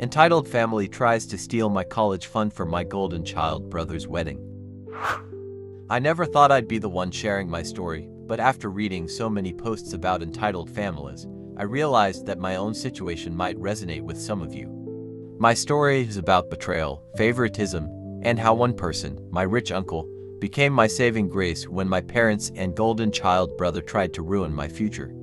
Entitled family tries to steal my college fund for my golden child brother's wedding. I never thought I'd be the one sharing my story, but after reading so many posts about entitled families, I realized that my own situation might resonate with some of you. My story is about betrayal, favoritism, and how one person, my rich uncle, became my saving grace when my parents and golden child brother tried to ruin my future.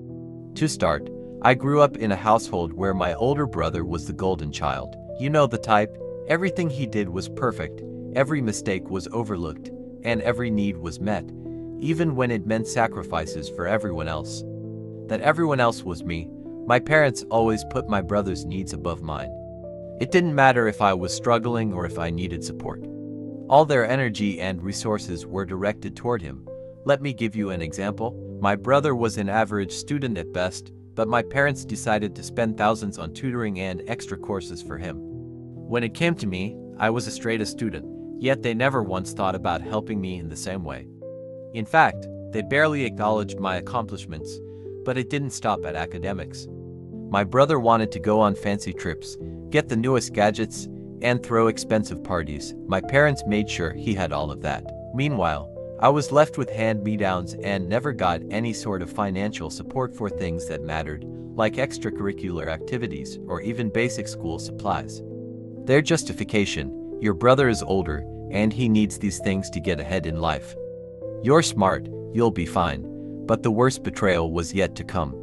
To start, I grew up in a household where my older brother was the golden child. You know the type. Everything he did was perfect, every mistake was overlooked, and every need was met, even when it meant sacrifices for everyone else. That everyone else was me. My parents always put my brother's needs above mine. It didn't matter if I was struggling or if I needed support. All their energy and resources were directed toward him. Let me give you an example. My brother was an average student at best, but my parents decided to spend thousands on tutoring and extra courses for him. When it came to me, I was a straight A student, yet they never once thought about helping me in the same way. In fact, they barely acknowledged my accomplishments, but it didn't stop at academics. My brother wanted to go on fancy trips, get the newest gadgets, and throw expensive parties. My parents made sure he had all of that. Meanwhile, I was left with hand-me-downs and never got any sort of financial support for things that mattered, like extracurricular activities or even basic school supplies. Their justification: your brother is older, and he needs these things to get ahead in life. You're smart, you'll be fine. But the worst betrayal was yet to come.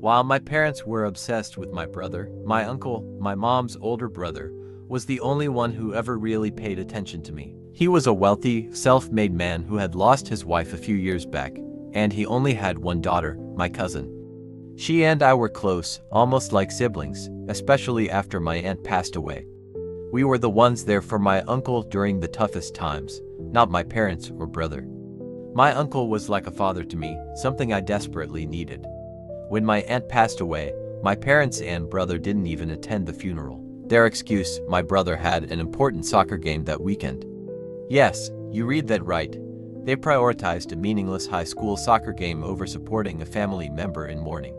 While my parents were obsessed with my brother, my uncle, my mom's older brother, was the only one who ever really paid attention to me. He was a wealthy, self-made man who had lost his wife a few years back, and he only had one daughter, my cousin. She and I were close, almost like siblings, especially after my aunt passed away. We were the ones there for my uncle during the toughest times, not my parents or brother. My uncle was like a father to me, something I desperately needed. When my aunt passed away, my parents and brother didn't even attend the funeral. Their excuse: my brother had an important soccer game that weekend. Yes, you read that right. They prioritized a meaningless high school soccer game over supporting a family member in mourning.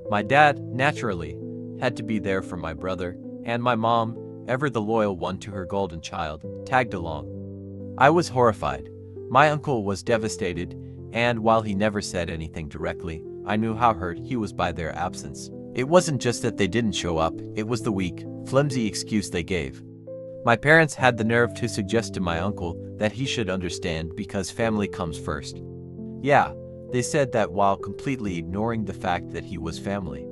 My dad, naturally, had to be there for my brother, and my mom, ever the loyal one to her golden child, tagged along. I was horrified. My uncle was devastated, and while he never said anything directly, I knew how hurt he was by their absence. It wasn't just that they didn't show up, it was the weak, flimsy excuse they gave. My parents had the nerve to suggest to my uncle that he should understand because family comes first. Yeah, they said that while completely ignoring the fact that he was family.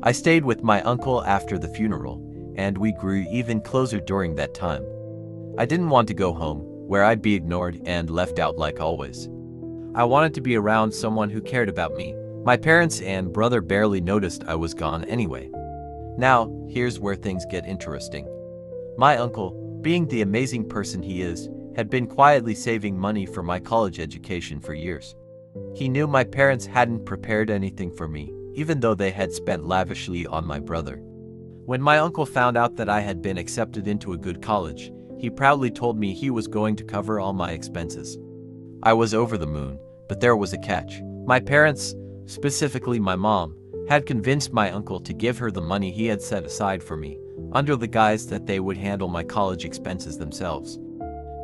I stayed with my uncle after the funeral, and we grew even closer during that time. I didn't want to go home, where I'd be ignored and left out like always. I wanted to be around someone who cared about me. My parents and brother barely noticed I was gone anyway. Now, here's where things get interesting. My uncle, being the amazing person he is, had been quietly saving money for my college education for years. He knew my parents hadn't prepared anything for me, even though they had spent lavishly on my brother. When my uncle found out that I had been accepted into a good college, he proudly told me he was going to cover all my expenses. I was over the moon, but there was a catch. My parents, specifically my mom, had convinced my uncle to give her the money he had set aside for me, under the guise that they would handle my college expenses themselves.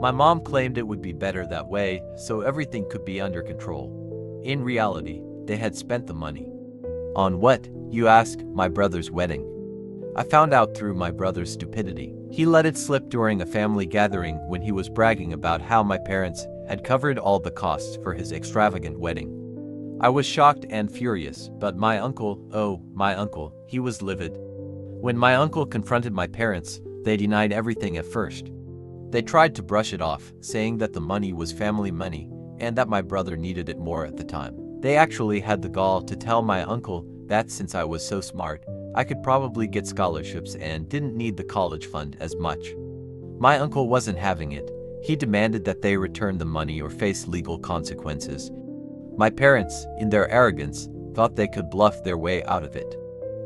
My mom claimed it would be better that way, so everything could be under control. In reality, they had spent the money. On what, you ask? My brother's wedding. I found out through my brother's stupidity. He let it slip during a family gathering when he was bragging about how my parents had covered all the costs for his extravagant wedding. I was shocked and furious, but my uncle, he was livid. When my uncle confronted my parents, they denied everything at first. They tried to brush it off, saying that the money was family money and that my brother needed it more at the time. They actually had the gall to tell my uncle that since I was so smart, I could probably get scholarships and didn't need the college fund as much. My uncle wasn't having it. He demanded that they return the money or face legal consequences. My parents, in their arrogance, thought they could bluff their way out of it.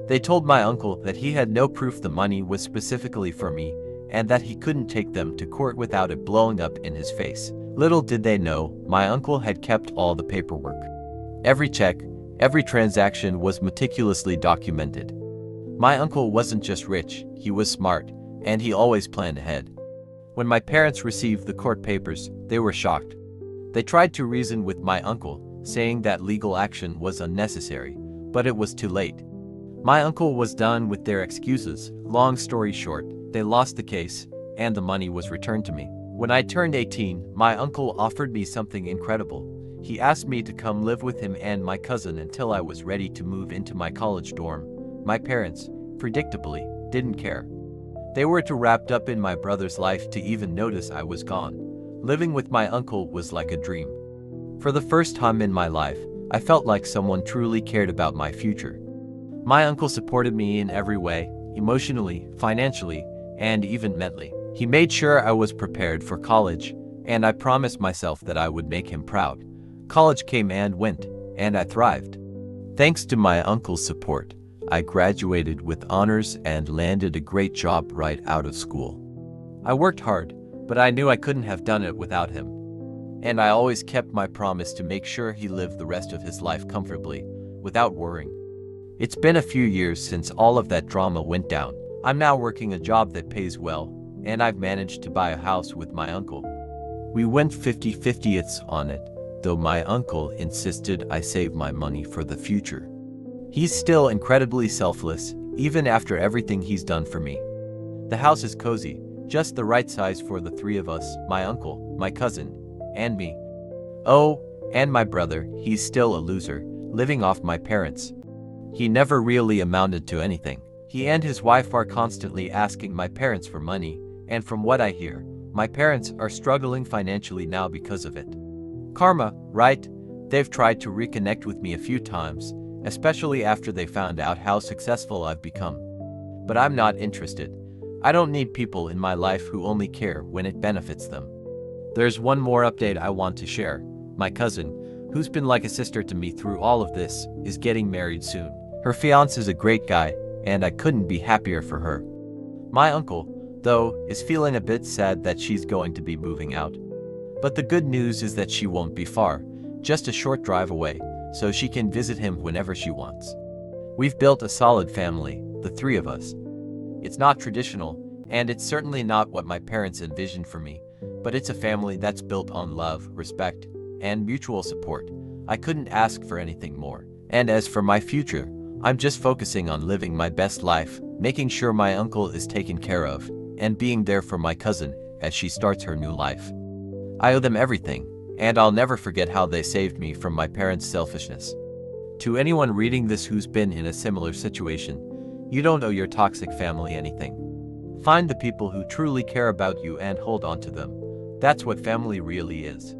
They told my uncle that he had no proof the money was specifically for me and that he couldn't take them to court without it blowing up in his face. Little did they know, my uncle had kept all the paperwork. Every check, every transaction was meticulously documented. My uncle wasn't just rich, he was smart, and he always planned ahead. When my parents received the court papers, they were shocked. They tried to reason with my uncle, saying that legal action was unnecessary, but it was too late. My uncle was done with their excuses. Long story short, they lost the case, and the money was returned to me. When I turned 18, my uncle offered me something incredible. He asked me to come live with him and my cousin until I was ready to move into my college dorm. My parents, predictably, didn't care. They were too wrapped up in my brother's life to even notice I was gone. Living with my uncle was like a dream. For the first time in my life, I felt like someone truly cared about my future. My uncle supported me in every way, emotionally, financially, and even mentally. He made sure I was prepared for college, and I promised myself that I would make him proud. College came and went, and I thrived. Thanks to my uncle's support, I graduated with honors and landed a great job right out of school. I worked hard, but I knew I couldn't have done it without him. And I always kept my promise to make sure he lived the rest of his life comfortably, without worrying. It's been a few years since all of that drama went down. I'm now working a job that pays well, and I've managed to buy a house with my uncle. We went 50-50 on it, though my uncle insisted I save my money for the future. He's still incredibly selfless, even after everything he's done for me. The house is cozy, just the right size for the three of us, my uncle, my cousin, and me. Oh, and my brother, he's still a loser, living off my parents. He never really amounted to anything. He and his wife are constantly asking my parents for money, and from what I hear, my parents are struggling financially now because of it. Karma, right? They've tried to reconnect with me a few times, especially after they found out how successful I've become. But I'm not interested. I don't need people in my life who only care when it benefits them. There's one more update I want to share. My cousin, who's been like a sister to me through all of this, is getting married soon. Her fiancé is a great guy, and I couldn't be happier for her. My uncle, though, is feeling a bit sad that she's going to be moving out. But the good news is that she won't be far, just a short drive away, so she can visit him whenever she wants. We've built a solid family, the three of us. It's not traditional, and it's certainly not what my parents envisioned for me, but it's a family that's built on love, respect, and mutual support. I couldn't ask for anything more. And as for my future, I'm just focusing on living my best life, making sure my uncle is taken care of, and being there for my cousin as she starts her new life. I owe them everything, and I'll never forget how they saved me from my parents' selfishness. To anyone reading this who's been in a similar situation, you don't owe your toxic family anything. Find the people who truly care about you and hold on to them. That's what family really is.